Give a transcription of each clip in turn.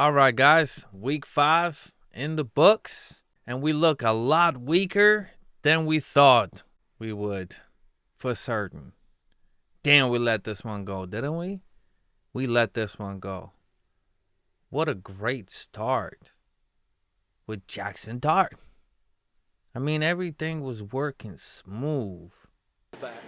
All right, guys, week 5 in the books, and we look a lot weaker than we thought we would, for certain. Damn, we let this one go, didn't we? We let this one go. What a great start with Jackson Dart. I mean, everything was working smooth. Back.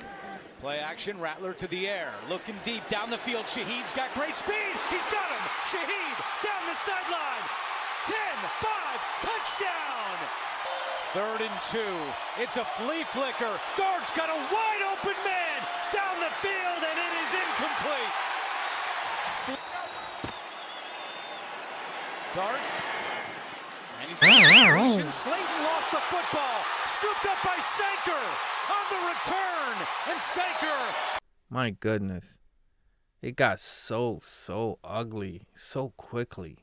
Play action, Rattler to the air, looking deep down the field. Shaheed's got great speed. He's got him. Shaheed down the sideline. 10-5, touchdown. 3rd and 2. It's a flea flicker. Dart's got a wide open man down the field, and it is incomplete. Dart. And he's completion. Slayton lost the football. Scooped up by Sanker on the return. And Sanker. My goodness. It got so ugly so quickly.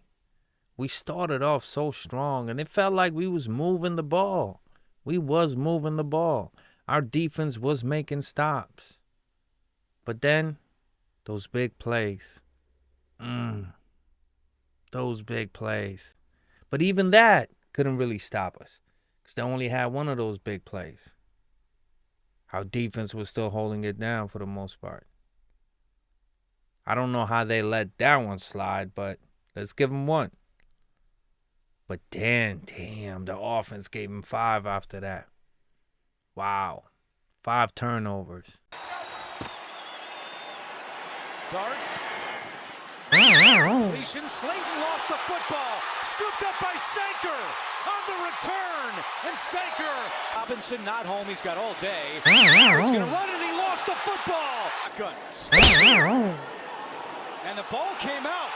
We started off so strong, and it felt like we was moving the ball. We was moving the ball. Our defense was making stops. But then, those big plays. Those big plays. But even that couldn't really stop us, because they only had one of those big plays. Our defense was still holding it down for the most part. I don't know how they let that one slide, but let's give them one. But damn, the offense gave him 5 after that. Wow. 5 turnovers. Dart. Completion. Slayton lost the football. Scooped up by Sanker on the return. And Sanker. Robinson not home. He's got all day. He's going to run, and he lost the football. And the ball came out.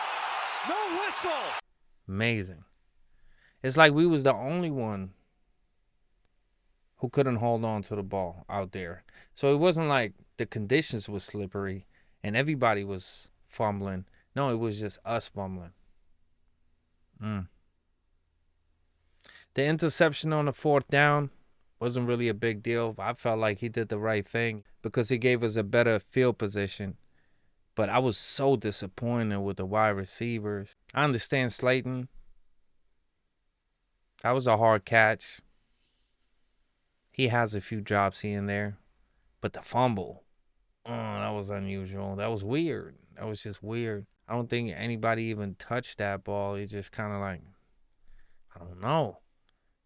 No whistle. Amazing. It's like we was the only one who couldn't hold on to the ball out there. So it wasn't like the conditions were slippery and everybody was fumbling. No, it was just us fumbling. The interception on the 4th down wasn't really a big deal. I felt like he did the right thing because he gave us a better field position. But I was so disappointed with the wide receivers. I understand Slayton. That was a hard catch. He has a few drops here and there. But the fumble, that was unusual. That was weird. That was just weird. I don't think anybody even touched that ball. It's just kind of like, I don't know.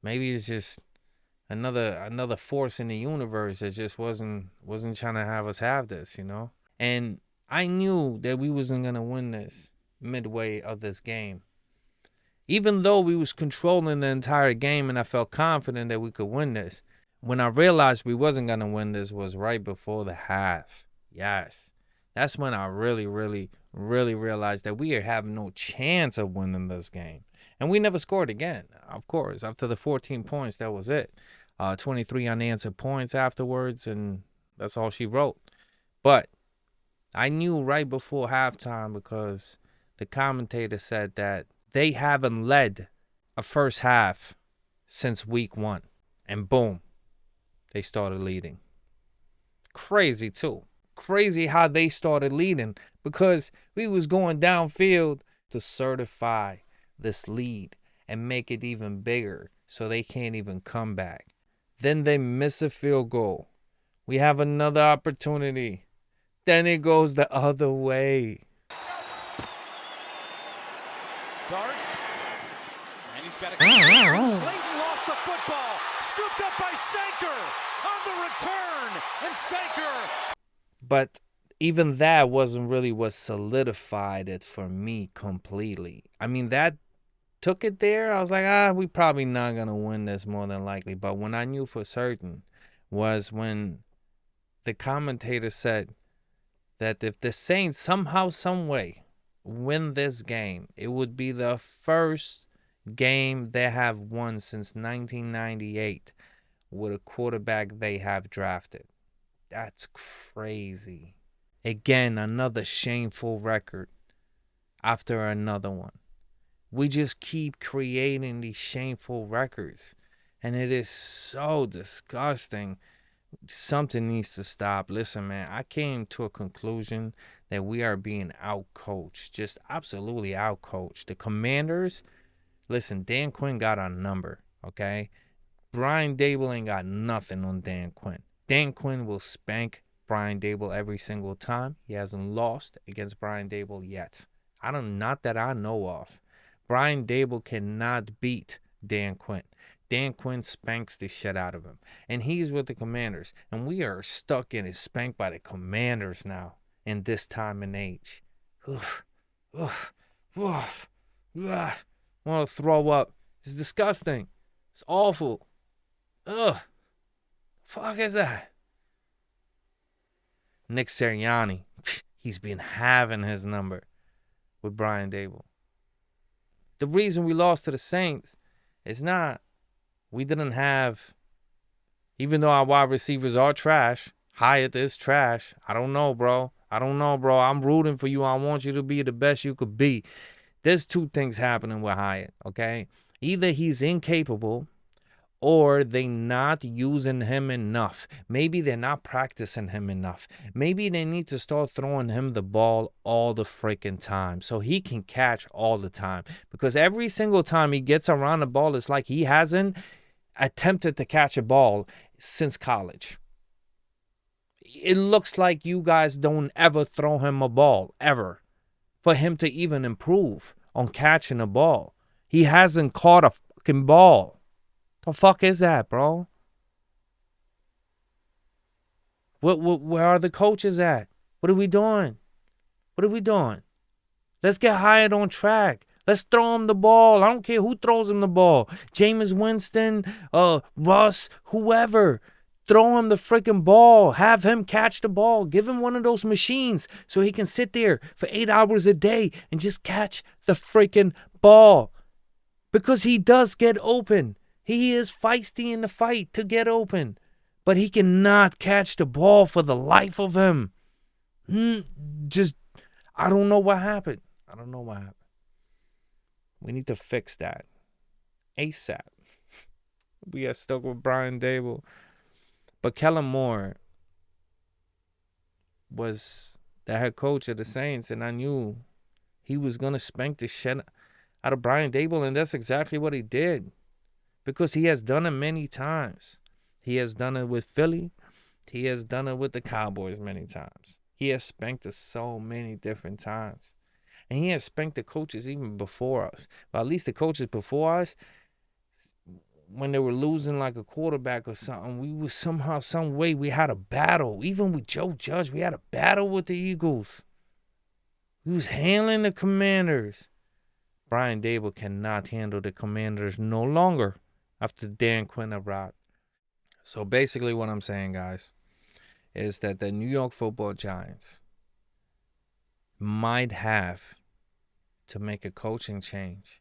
Maybe it's just another force in the universe that just wasn't trying to have us have this, you know? And I knew that we wasn't going to win this midway of this game. Even though we was controlling the entire game and I felt confident that we could win this, when I realized we wasn't going to win this was right before the half. Yes. That's when I really realized that we are having no chance of winning this game. And we never scored again, of course. After the 14 points, that was it. 23 unanswered points afterwards, and that's all she wrote. But I knew right before halftime because the commentator said that they haven't led a first half since week 1. And boom, they started leading. Crazy, too. Crazy how they started leading because we was going downfield to certify this lead and make it even bigger so they can't even come back. Then they miss a field goal. We have another opportunity. Then it goes the other way. Dart. And he's got a completion. Slayton lost the football. Scooped up by Sanker on the return. And Sanker. But even that wasn't really what solidified it for me completely. I mean, that took it there. I was like, we probably not going to win this more than likely. But when I knew for certain was when the commentator said that if the Saints somehow, some way win this game, it would be the first game they have won since 1998 with a quarterback they have drafted. That's crazy. Again, another shameful record after another one. We just keep creating these shameful records, and it is so disgusting. Something needs to stop. Listen, man, I came to a conclusion that we are being outcoached, just absolutely outcoached. The Commanders, listen, Dan Quinn got our number, okay? Brian Daboll ain't got nothing on Dan Quinn. Dan Quinn will spank Brian Daboll every single time. He hasn't lost against Brian Daboll yet. Not that I know of. Brian Daboll cannot beat Dan Quinn. Dan Quinn spanks the shit out of him. And he's with the Commanders. And we are stuck getting spanked by the Commanders now in this time and age. Oof. Oof. Oof. I want to throw up. It's disgusting. It's awful. Ugh. Fuck is that? Nick Sirianni. He's been having his number with Brian Daboll. The reason we lost to the Saints is not we didn't have, even though our wide receivers are trash, Hyatt is trash. I don't know, bro. I'm rooting for you. I want you to be the best you could be. There's two things happening with Hyatt, okay? Either he's incapable or they not using him enough. Maybe they're not practicing him enough. Maybe they need to start throwing him the ball all the freaking time so he can catch all the time. Because every single time he gets around the ball, it's like he hasn't attempted to catch a ball since college. It looks like you guys don't ever throw him a ball, ever, for him to even improve on catching a ball. He hasn't caught a fucking ball. The fuck is that, bro? Where are the coaches at? What are we doing? Let's get Hyatt on track. Let's throw him the ball. I don't care who throws him the ball. Jameis Winston, Russ, whoever. Throw him the freaking ball. Have him catch the ball. Give him one of those machines so he can sit there for 8 hours a day and just catch the freaking ball. Because he does get open. He is feisty in the fight to get open. But he cannot catch the ball for the life of him. I don't know what happened. We need to fix that. ASAP. We are stuck with Brian Daboll. But Kellen Moore was the head coach of the Saints, and I knew he was going to spank the shit out of Brian Daboll, and that's exactly what he did. Because he has done it many times. He has done it with Philly. He has done it with the Cowboys many times. He has spanked us so many different times. And he has spanked the coaches even before us. But at least the coaches before us, when they were losing like a quarterback or something, we was somehow, some way, we had a battle. Even with Joe Judge, we had a battle with the Eagles. We was handling the Commanders. Brian Daboll cannot handle the Commanders no longer after Dan Quinn arrived. So basically what I'm saying, guys, is that the New York Football Giants might have to make a coaching change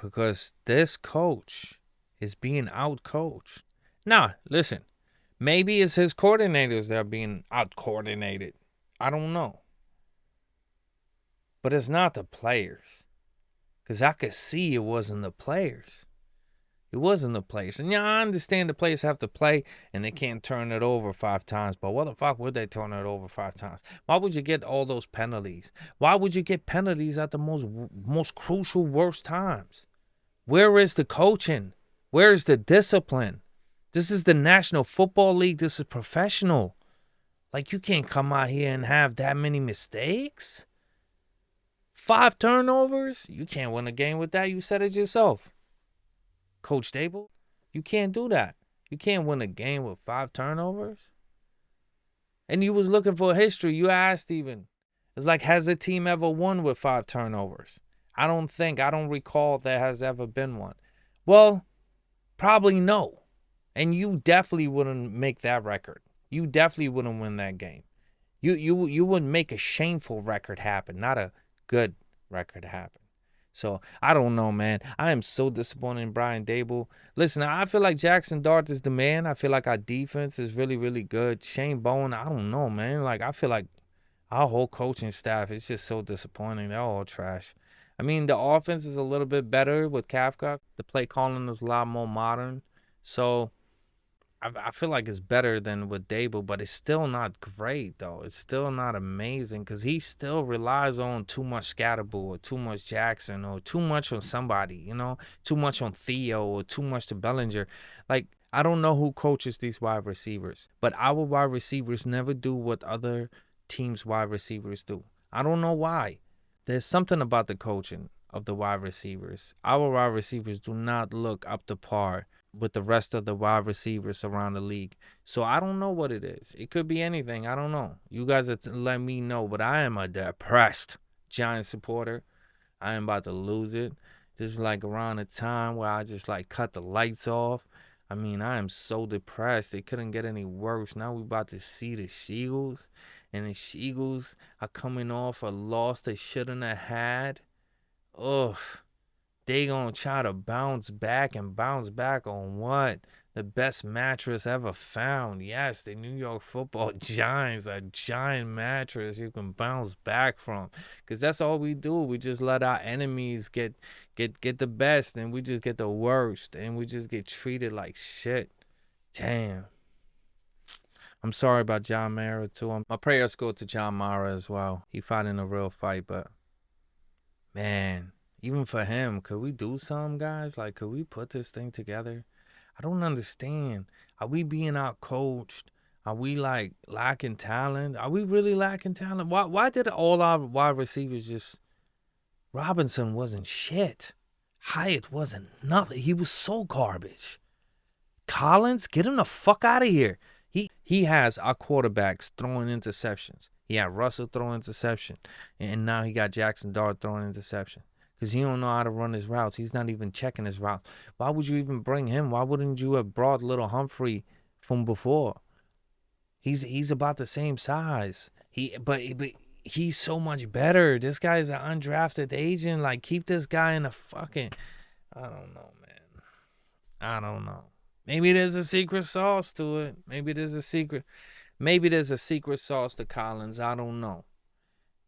because this coach is being out-coached. Now, listen, maybe it's his coordinators that are being out-coordinated. I don't know. But it's not the players. Because I could see it wasn't the players. It wasn't the players. And yeah, I understand the players have to play and they can't turn it over 5 times. But what the fuck would they turn it over 5 times? Why would you get all those penalties? Why would you get penalties at the most crucial, worst times? Where is the coaching? Where is the discipline? This is the National Football League. This is professional. Like, you can't come out here and have that many mistakes. 5 turnovers? You can't win a game with that. You said it yourself. Coach Daboll, you can't do that. You can't win a game with 5 turnovers. And you was looking for a history. You asked even. It's like, has a team ever won with 5 turnovers? I don't recall there has ever been one. Well, probably no. And you definitely wouldn't make that record. You definitely wouldn't win that game. You wouldn't make a shameful record happen, not a good record happen. So, I don't know, man. I am so disappointed in Brian Daboll. Listen, I feel like Jackson Dart is the man. I feel like our defense is really, really good. Shane Bowen, I don't know, man. Like, I feel like our whole coaching staff is just so disappointing. They're all trash. I mean, the offense is a little bit better with Kafka. The play calling is a lot more modern. So, I feel like it's better than with Dable, but it's still not great though. It's still not amazing because he still relies on too much Scatterbull or too much Jackson or too much on somebody, too much on Theo or too much to Bellinger. Like, I don't know who coaches these wide receivers, but our wide receivers never do what other teams' wide receivers do. I don't know why. There's something about the coaching of the wide receivers. Our wide receivers do not look up to par with the rest of the wide receivers around the league. So I don't know what it is. It could be anything. I don't know. You guys let me know, but I am a depressed Giants supporter. I am about to lose it. This is like around the time where I just like cut the lights off. I mean, I am so depressed. It couldn't get any worse. Now we about to see the Eagles, and the Eagles are coming off a loss they shouldn't have had. Ugh. They gonna try to bounce back on what? The best mattress ever found. Yes, the New York Football Giants, a giant mattress you can bounce back from. Because that's all we do. We just let our enemies get the best, and we just get the worst, and we just get treated like shit. Damn. I'm sorry about John Mara too. My prayers go to John Mara as well. He fought in a real fight, but man, even for him, could we do something, guys? Like, could we put this thing together? I don't understand. Are we being outcoached? Are we like lacking talent? Are we really lacking talent? Why did all our wide receivers just Robinson wasn't shit. Hyatt wasn't nothing. He was so garbage. Collins, get him the fuck out of here. He has our quarterbacks throwing interceptions. He had Russell throwing interception. And now he got Jackson Dart throwing interception. Because he don't know how to run his routes. He's not even checking his route. Why would you even bring him? Why wouldn't you have brought little Humphrey from before? He's about the same size. But he's so much better. This guy is an undrafted agent. Like, keep this guy in the fucking... I don't know, man. I don't know. Maybe there's a secret sauce to it. Maybe there's a secret sauce to Collins. I don't know.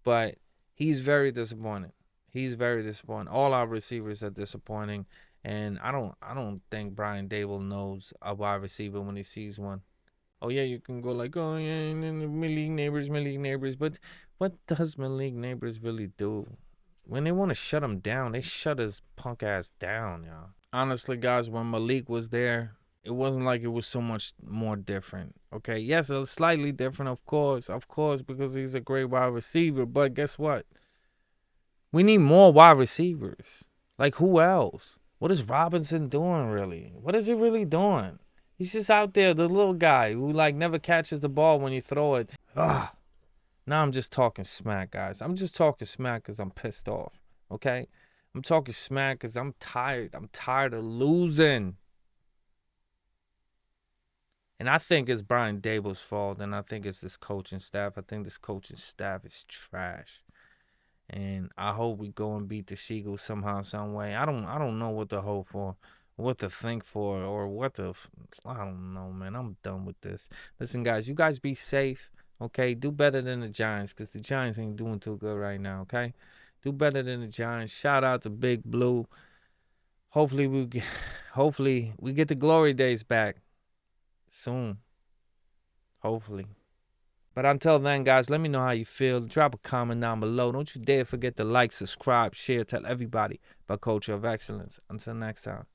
But he's very disappointing. He's very disappointing. All our receivers are disappointing. And I don't think Brian Dable knows a wide receiver when he sees one. Oh, yeah, you can go like, oh, yeah, Malik Neighbors. But what does Malik Neighbors really do? When they want to shut him down, they shut his punk ass down, y'all. Honestly, guys, when Malik was there, it wasn't like it was so much more different. Okay, yes, it's slightly different, of course, because he's a great wide receiver. But guess what? We need more wide receivers. Like, who else? What is Robinson doing, really? What is he really doing? He's just out there, the little guy who, like, never catches the ball when you throw it. Ugh. Now I'm just talking smack, guys. I'm just talking smack because I'm pissed off, okay? I'm talking smack because I'm tired. I'm tired of losing. And I think it's Brian Dable's fault, and I think it's this coaching staff. I think this coaching staff is trash. And I hope we go and beat the Eagles somehow, some way. I don't know what to hope for, what to think for, or what to. I don't know, man. I'm done with this. Listen, guys, you guys be safe, okay? Do better than the Giants, because the Giants ain't doing too good right now, okay? Do better than the Giants. Shout out to Big Blue. Hopefully we get the glory days back soon. Hopefully. But until then, guys, let me know how you feel. Drop a comment down below. Don't you dare forget to like, subscribe, share, tell everybody about Culture of Excellence. Until next time.